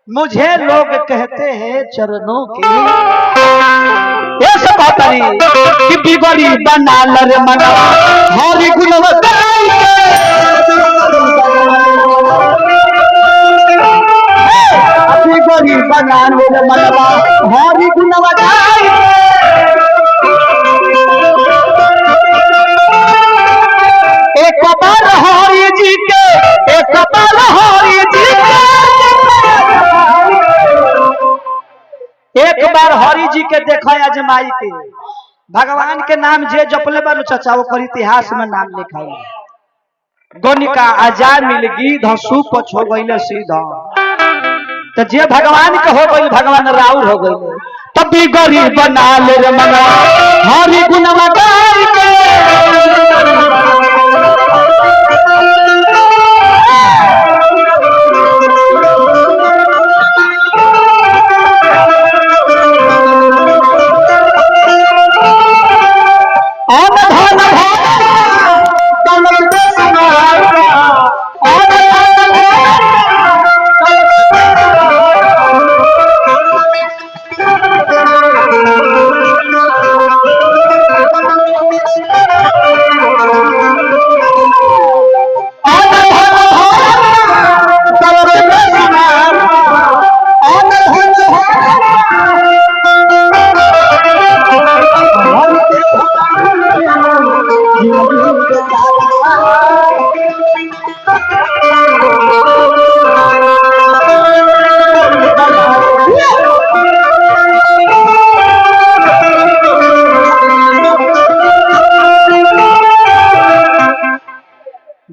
मुझे लोग कहते हैं चरणों की ऐसे कहता कि बिगड़ी बना लर मना हरि गुणवत्ता बिगड़ी बना लर मना हरि गुणवत्ता एक बार हरि जी के एक बार हरि जी के एक बार हरि जी के देखा अजमाई के भगवान के नाम जे जपले बारू चाचा ओकर इतिहास में नाम लिखा गणिका आजा मिल गीध सुप हो गई सीधा तो जे भगवान के हो गई भगवान राउर हो गई तब भी गरीब बना ले रे मना हरि गुणवा गाई के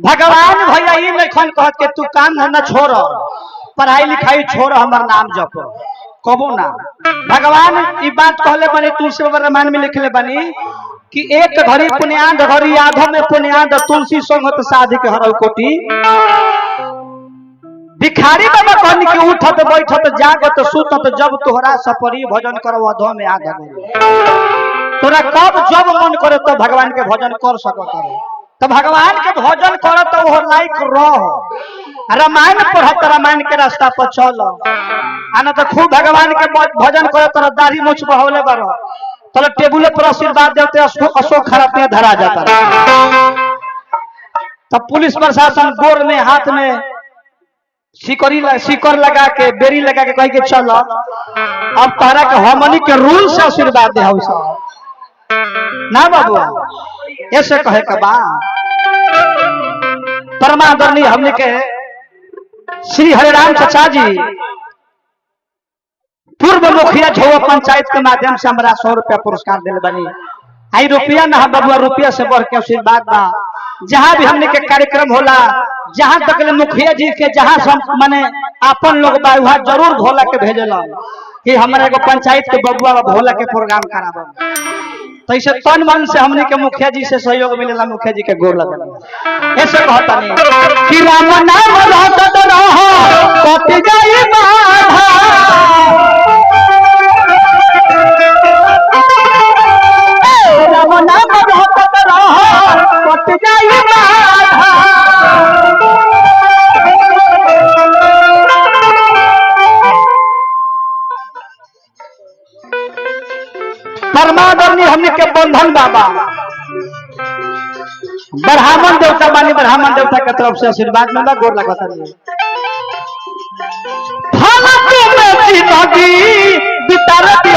भगवान भैया ये लेखन कहत के तू काम धंधा छोड़ पढ़ाई लिखाई छोड़ हमार नाम जप कबो ना भगवान ई बात कहले बनी तुलसी बाबा रामायण में लिखले बनी कि एक घड़ी पुण्याद घड़ी आधो में पुण्याद तुलसी संगत साध के हरौ कोटि भिखारी बाबा कहनी कि उठत बैठत जागत सुतत जब तोहरा सपरी भजन करब अधो में आधा तोरा कब जब मन करे तो भगवान के भजन कर सकत तो भगवान के भजन कर तो वो लाइक रह रामायण पढ़त रामायण के रास्ता पर चल आना तो खूब भगवान के भजन कर तो दाढ़ी मूछ बहौले बार तो टेबुल पर आशीर्वाद देते अशोक खराब में धरा जाता तब पुलिस प्रशासन गोर में हाथ में सिकर लगा के बेरी लगा के कह के चल अब तारा के हमनी के रूल से आशीर्वाद दे ना बाबू ऐसे कहे के बा परमादरणीय हमने के श्री हरिराम चाचा जी पूर्व मुखिया झोवा पंचायत के माध्यम से हमारा 100 रुपया पुरस्कार दिले बनी आई रुपया ना बबुआ रुपया से बढ़ के आशीर्वाद बा जहाँ भी हमने के कार्यक्रम होला जहाँ तक मुखिया जी के जहाँ सब माने अपन लोग बा वहाँ जरूर भोला के भेजला कि हमारे एगो पंचायत के बबुआ भोला के प्रोग्राम कराबो तो इसे तन मन से हमने के मुखिया जी से सहयोग मिलेला मुखिया जी के गोर लगल ऐसे कहता नहीं कि राम नाम रहत रहो कति जाई बाधा राम नाम रहत रहो कति जाई बाधा परमादरणीय हमने के बंधन बाबा ब्राह्मण देवता बानी ब्राह्मण देवता के तरफ से आशीर्वाद मिला गोर लगता है बितारती